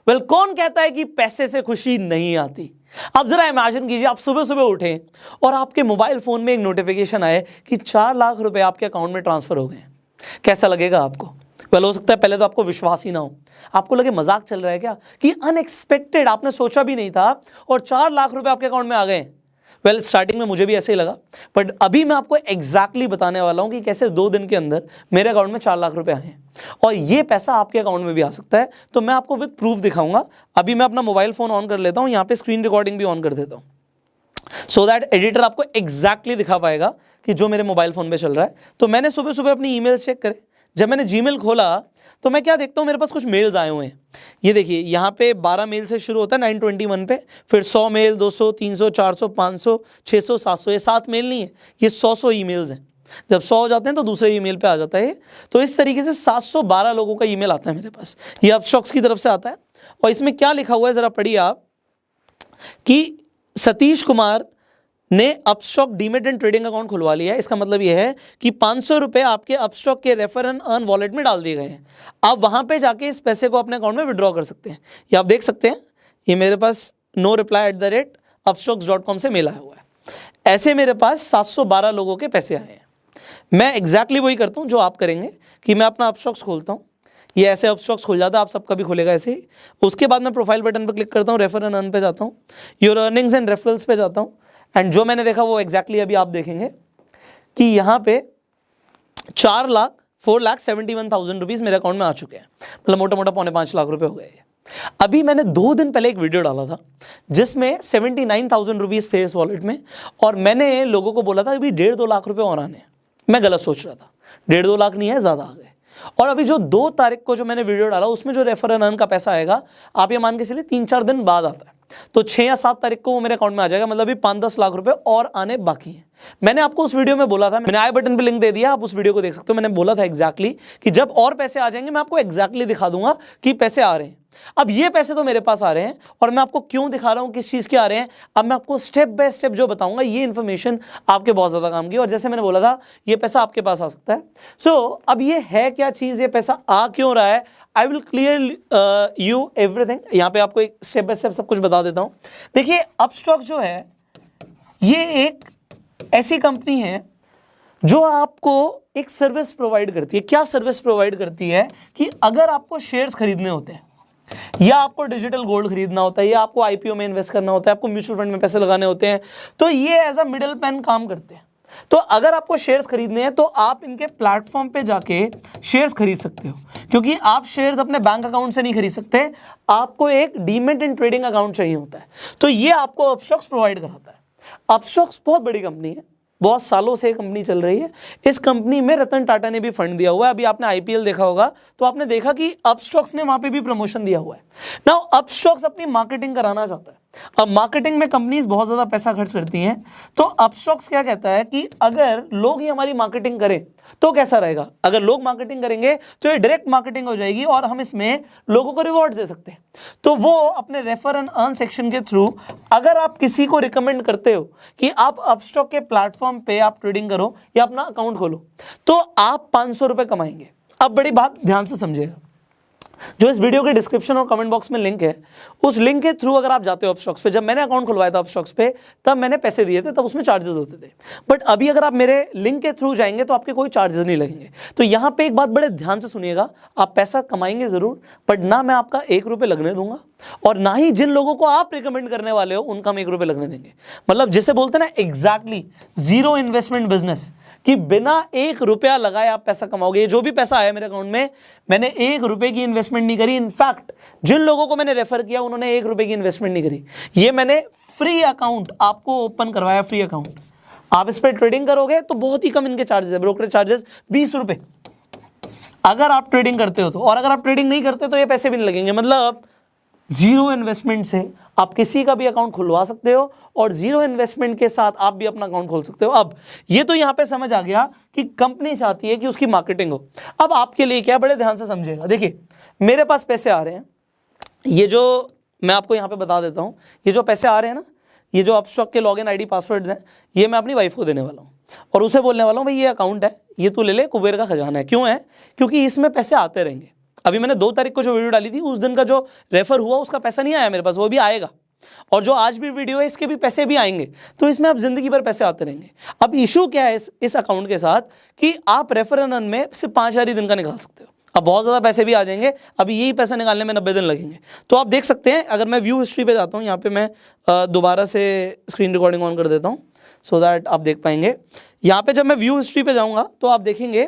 Well कौन कहता है कि पैसे से खुशी नहीं आती? अब जरा इमेजिन कीजिए, आप सुबह सुबह उठें और आपके मोबाइल फोन में एक नोटिफिकेशन आए कि 4 लाख रुपए आपके अकाउंट में ट्रांसफर हो गए। कैसा लगेगा आपको? वेल हो सकता है पहले तो आपको विश्वास ही ना हो, आपको लगे मजाक चल रहा है क्या, कि अनएक्सपेक्टेड, आपने सोचा भी नहीं था और 4 लाख रुपए आपके अकाउंट में आ गए। वेल स्टार्टिंग में मुझे भी ऐसे ही लगा, बट अभी मैं आपको एग्जैक्टली बताने वाला हूं कि कैसे 2 दिन के अंदर मेरे अकाउंट में 4 लाख रुपए आए हैं और ये पैसा आपके अकाउंट में भी आ सकता है। तो मैं आपको विद प्रूफ दिखाऊंगा। अभी मैं अपना मोबाइल फोन ऑन कर लेता हूं, यहां पे स्क्रीन रिकॉर्डिंग भी ऑन कर देता हूं, सो दैट एडिटर आपको एग्जैक्टली दिखा पाएगा कि जो मेरे मोबाइल फोन पे चल रहा है। तो मैंने सुबह सुबह अपनी ईमेल चेक करे, जब मैंने जीमेल खोला तो मैं क्या देखता हूँ, मेरे पास कुछ मेल्स आए हुए हैं। ये देखिए यहाँ पे 12 मेल से शुरू होता है 921 पे, फिर 100 मेल, 200, 300, 400, 500, 600, 700, ये 7 मेल नहीं है, ये 100 ईमेल्स हैं। जब 100 हो जाते हैं तो दूसरे ईमेल पे आ जाता है। तो इस तरीके से 712 लोगों का ईमेल आता है मेरे पास, ये अपस्टॉक्स की तरफ से आता है। और इसमें क्या लिखा हुआ है जरा पढ़िए आप, कि सतीश कुमार ने Upstox demat and trading account खुलवा लिया है। इसका मतलब यह है कि 500 रुपए आपके अपस्टॉक के रेफर एंड अर्न वॉलेट में डाल दिए गए हैं। आप वहां पे जाके इस पैसे को अपने अकाउंट में विड्रॉ कर सकते हैं। ये आप देख सकते हैं, ये मेरे पास no_reply@upstocks.com से मेल आया हुआ है। ऐसे मेरे पास 712 लोगों के पैसे आए हैं। मैं एग्जैक्टली वही करता हूँ जो आप करेंगे, कि मैं अपना अपस्टॉक्स खोलता हूँ, ये ऐसे अपस्टॉक्स खुल जाता है, आप सबका भी खुलेगा ऐसे ही। उसके बाद मैं प्रोफाइल बटन पर क्लिक करता हूँ, रेफर एंड अर्न पे जाता हूँ, योर अर्निंग्स एंड रेफरल्स पे जाता हूँ, एंड जो मैंने देखा वो एग्जैक्टली अभी आप देखेंगे कि यहाँ पे 4,71,000 रुपीज़ मेरे अकाउंट में आ चुके हैं, मतलब मोटा मोटा 5.25 लाख रुपए हो गए। अभी मैंने 2 दिन पहले एक वीडियो डाला था जिसमें 79,000 रुपीज़ थे इस वॉलेट में, और मैंने लोगों को बोला था अभी 1.5-2 लाख रुपए और आने हैं। मैं गलत सोच रहा था, 1.5-2 लाख नहीं है, ज़्यादा आ गए। और अभी जो 2 तारीख को जो मैंने वीडियो डाला उसमें जो रेफर एंड अर्न का पैसा आएगा, आप ये मान के चलिए 3-4 दिन बाद आता है, तो 6 या 7 तारीख को वो मेरे अकाउंट में आ जाएगा। मतलब अभी 5-10 लाख रुपए और आने बाकी हैं। मैंने आपको उस वीडियो में बोला था, मैंने आई बटन पे लिंक दे दिया, आप उस वीडियो को देख सकते हो। मैंने बोला था एग्जैक्टली कि जब और पैसे आ जाएंगे मैं आपको एग्जैक्टली दिखा दूंगा कि पैसे आ रहे हैं। अब ये पैसे तो मेरे पास आ रहे हैं, और मैं आपको क्यों दिखा रहा हूं, किस चीज के आ रहे हैं, अब मैं आपको स्टेप बाय स्टेप जो बताऊंगा, ये इन्फॉर्मेशन आपके बहुत ज्यादा काम की। और जैसे मैंने बोला था, ये पैसा आपके पास आ सकता है। सो अब ये है क्या चीज, ये पैसा आ क्यों रहा है, I will clear you everything. यहाँ पे आपको एक स्टेप बाय स्टेप सब कुछ बता देता हूँ। देखिए अपस्टॉक जो है, ये एक ऐसी कंपनी है जो आपको एक सर्विस प्रोवाइड करती है। क्या सर्विस प्रोवाइड करती है, कि अगर आपको शेयर्स खरीदने होते हैं, या आपको डिजिटल गोल्ड खरीदना होता है, या आपको आईपीओ में इन्वेस्ट करना होता है, आपको म्यूचुअल फंड में पैसे लगाने होते हैं, तो ये एज अ मिडिल मैन काम करते हैं। तो अगर आपको शेयर्स खरीदने हैं तो आप इनके प्लेटफॉर्म पे जाके शेयर्स खरीद सकते हो, क्योंकि आप शेयर्स अपने बैंक अकाउंट से नहीं खरीद सकते, आपको एक डीमेट एंड ट्रेडिंग अकाउंट चाहिए होता है। तो ये आपको अपस्टॉक्स प्रोवाइड कराता है। अपस्टॉक्स बहुत बड़ी कंपनी है, बहुत सालों से कंपनी चल रही है। इस कंपनी में रतन टाटा ने भी फंड दिया हुआ है। अभी आपने आईपीएल देखा होगा तो आपने देखा कि अपस्टॉक्स ने वहां पे भी प्रमोशन दिया हुआ है। नाउ अपस्टॉक्स अपनी मार्केटिंग कराना चाहता है। अब मार्केटिंग में कंपनीज बहुत ज्यादा पैसा खर्च करती हैं, तो अपस्टॉक्स क्या कहता है कि अगर लोग ही हमारी मार्केटिंग करें तो कैसा रहेगा। अगर लोग मार्केटिंग करेंगे तो ये डायरेक्ट मार्केटिंग हो जाएगी और हम इसमें लोगों को रिवॉर्ड दे सकते हैं। तो वो अपने रेफर एंड अर्न सेक्शन के थ्रू, अगर आप किसी को रिकमेंड करते हो कि आप अपस्टॉक के प्लेटफॉर्म पे आप ट्रेडिंग करो या अपना अकाउंट खोलो, तो आप 500 रुपए कमाएंगे। अब बड़ी बात ध्यान से समझिएगा, जो इस वीडियो के डिस्क्रिप्शन और कमेंट बॉक्स में लिंक है, उस लिंक के थ्रू अगर आप जाते हो अपस्टॉक्स पे, जब मैंने अकाउंट खुलवाया था अपस्टॉक्स पे तब मैंने पैसे दिए थे, तब उसमें चार्जेस होते थे। बट अभी अगर आप मेरे लिंक के थ्रू जाएंगे तो आपके कोई चार्जेस नहीं लगेंगे। तो यहाँ पे एक बात बड़े ध्यान से सुनिएगा, आप पैसा कमाएंगे जरूर, बट ना मैं आपका 1 रुपये लगने दूंगा, और ना ही जिन लोगों को आप रिकमेंड करने वाले हो उनका हम 1 रुपये लगने देंगे। मतलब जिसे बोलते हैं ना एग्जैक्टली जीरो इन्वेस्टमेंट बिजनेस, कि बिना 1 रुपया लगाए आप पैसा कमाओगे। ये जो भी पैसा आया मेरे अकाउंट में, मैंने 1 रुपए की इन्वेस्टमेंट नहीं करी। इनफैक्ट जिन लोगों को मैंने रेफर किया उन्होंने 1 रुपए की इन्वेस्टमेंट नहीं करी। ये मैंने फ्री अकाउंट आपको ओपन करवाया, फ्री अकाउंट। आप इस पर ट्रेडिंग करोगे तो बहुत ही कम इनके चार्जेस है, ब्रोकरेज चार्जेस 20 रुपए अगर आप ट्रेडिंग करते हो तो, और अगर आप ट्रेडिंग नहीं करते तो ये पैसे भी नहीं लगेंगे। मतलब जीरो इन्वेस्टमेंट से आप किसी का भी अकाउंट खुलवा सकते हो, और जीरो इन्वेस्टमेंट के साथ आप भी अपना अकाउंट खोल सकते हो। अब ये तो यहां पे समझ आ गया कि कंपनी चाहती है कि उसकी मार्केटिंग हो। अब आपके लिए क्या, बड़े ध्यान से समझिएगा। देखिए मेरे पास पैसे आ रहे हैं, ये जो मैं आपको यहां पे बता देता हूं, ये जो पैसे आ रहे हैं ना, ये जो अपस्टॉक के लॉगिन आईडी पासवर्ड्स हैं, ये मैं अपनी वाइफ को देने वाला हूं, और उसे बोलने वाला हूं भाई ये अकाउंट है, ये तू ले ले, कुबेर का खजाना है। क्यों है, क्योंकि इसमें पैसे आते रहेंगे। अभी मैंने 2 तारीख को जो वीडियो डाली थी उस दिन का जो रेफर हुआ उसका पैसा नहीं आया मेरे पास, वो भी आएगा। और जो आज भी वीडियो है इसके भी पैसे भी आएंगे। तो इसमें आप जिंदगी भर पैसे आते रहेंगे। अब इशू क्या है इस अकाउंट के साथ कि आप रेफर एंड अर्न में सिर्फ 5,000 ही दिन का निकाल सकते हो। अब बहुत ज़्यादा पैसे भी आ जाएंगे, अभी यही पैसा निकालने में 90 दिन लगेंगे। तो आप देख सकते हैं, अगर मैं व्यू हिस्ट्री पे जाता हूँ, यहाँ पे मैं दोबारा से स्क्रीन रिकॉर्डिंग ऑन कर देता हूँ सो दैट आप देख पाएंगे। यहाँ पे जब मैं व्यू हिस्ट्री पे जाऊँगा तो आप देखेंगे,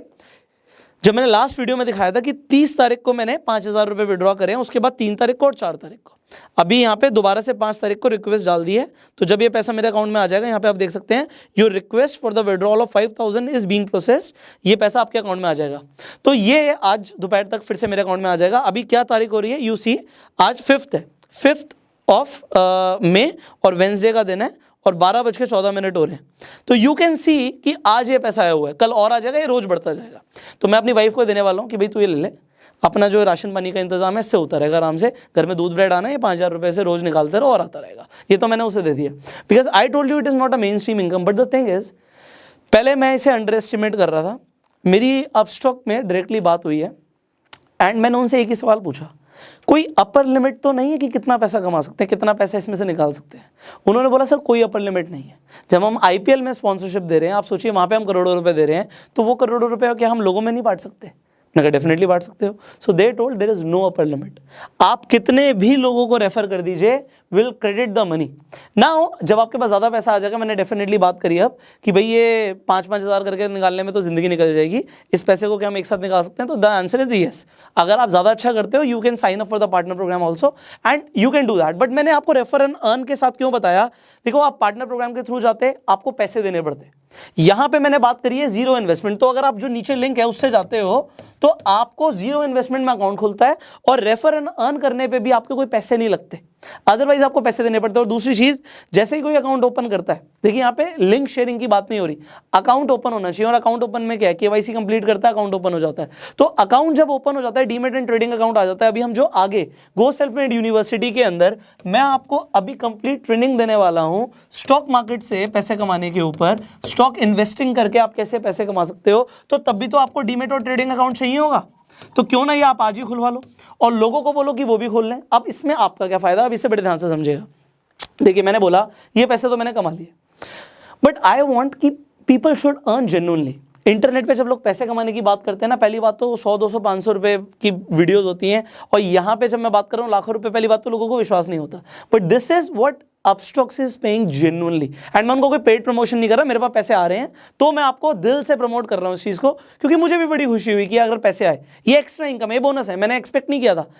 जब मैंने लास्ट वीडियो में दिखाया था कि 30 तारीख को मैंने 5,000 रुपये विड्रॉ करे हैं, उसके बाद 3 तारीख को और 4 तारीख को। अभी यहाँ पे दोबारा से 5 तारीख को रिक्वेस्ट डाल दी है। तो जब ये पैसा मेरे अकाउंट में आ जाएगा, यहाँ पे आप देख सकते हैं your request for the withdrawal of 5,000 is being processed, ये पैसा आपके अकाउंट में आ जाएगा। तो ये आज दोपहर तक फिर से मेरे अकाउंट में आ जाएगा। अभी क्या तारीख हो रही है, यू सी आज 5th है, 5th ऑफ मई और वेंसडे का दिन है और 12:14 हो रहे हैं। तो यू कैन सी कि आज ये पैसा आया हुआ है, कल और आ जाएगा, ये रोज बढ़ता जाएगा। तो मैं अपनी वाइफ को देने वाला हूँ कि भाई तू ये ले ले, अपना जो राशन पानी का इंतजाम है इससे होता रहेगा आराम से, घर में दूध ब्रेड आना है, ये 5,000 रुपये से रोज निकालते रहो और आता रहेगा। ये तो मैंने उसे दे दिया, because I told you it is not a main stream income. But the thing is, पहले मैं इसे अंडर एस्टिमेट कर रहा था। मेरी अपस्टॉक में डायरेक्टली बात हुई है एंड मैंने उनसे एक ही सवाल पूछा, कोई अपर लिमिट तो नहीं है कि कितना पैसा कमा सकते हैं, कितना पैसा इसमें से निकाल सकते हैं। उन्होंने बोला सर कोई अपर लिमिट नहीं है। जब हम आईपीएल में स्पॉन्सरशिप दे रहे हैं, आप सोचिए वहाँ पे हम करोड़ों रुपए दे रहे हैं, तो वो करोड़ों रुपए क्या हम लोगों में नहीं बांट सकते? मैंने कहा डेफिनेटली बांट सकते हो। So they told there is no upper limit, आप कितने भी लोगों को रेफर कर दीजिए, will credit the money. Now जब आपके पास ज़्यादा पैसा आ जाएगा, मैंने डेफिनेटली बात करी अब कि भाई ये 5-5 हज़ार करके निकालने में तो ज़िंदगी निकल जाएगी, इस पैसे को क्या हम एक साथ निकाल सकते हैं? तो द आंसर इज येस। अगर आप ज़्यादा अच्छा करते हो, you can sign up for the partner program also and you can do that. But मैंने आपको रेफर एंड अर्न के साथ क्यों बताया? देखो, आप पार्टनर प्रोग्राम के थ्रू जाते, आपको पैसे देने पड़ते। यहाँ पे मैंने बात करी है जीरो इन्वेस्टमेंट। तो अगर आप जो नीचे लिंक है उससे जाते हो तो आपको जीरो इन्वेस्टमेंट में अकाउंट खुलता है और रेफर एंड अर्न करने पे भी आपके कोई पैसे नहीं लगते, अदरवाइज आपको पैसे देने पड़ते हैं। और दूसरी चीज, जैसे ही कोई अकाउंट ओपन करता है, देखिए यहाँ पे लिंक शेयरिंग की बात नहीं हो रही, अकाउंट ओपन होना चाहिए। और अकाउंट ओपन में क्या है, केवाईसी कंप्लीट करता है, अकाउंट ओपन हो जाता है। तो अकाउंट जब ओपन हो जाता है, डीमेट एंड ट्रेडिंग अकाउंट आ जाता है। अभी हम जो आगे गो सेल्फ मेड यूनिवर्सिटी के अंदर मैं आपको अभी कंप्लीट ट्रेनिंग देने वाला हूँ स्टॉक मार्केट से पैसे कमाने के ऊपर, स्टॉक इन्वेस्टिंग करके आप कैसे पैसे कमा सकते हो। तो तब भी तो आपको डीमेट और ट्रेडिंग अकाउंट चाहिए होगा, तो क्यों ना ये आप आज ही खुलवा लो और लोगों को बोलो कि वो भी खोल लें। अब इसमें आपका क्या फायदा, अब इसे बड़े ध्यान से समझिएगा। देखिए, मैंने बोला ये पैसे तो मैंने कमा लिए, बट आई वांट कि people should earn genuinely. Internet पे जब लोग पैसे कमाने की बात करते हैं ना, पहली बात तो 100, 200, 500 रुपए की वीडियोस होती हैं, और यहाँ पे जब मैं बात कर रहा हूँ लाखों रुपए, पहली बात तो लोगों को विश्वास नहीं होता। But this is what Upstox is paying genuinely and मैं उनको कोई पेड प्रमोशन नहीं कर रहा, मेरे पास पैसे आ रहे हैं तो मैं आपको दिल से प्रमोट कर रहा हूँ इस चीज़ को, क्योंकि मुझे भी बड़ी खुशी हुई कि अगर पैसे आए, ये एक्स्ट्रा इनकम है, बोनस है, मैंने एक्सपेक्ट नहीं किया था।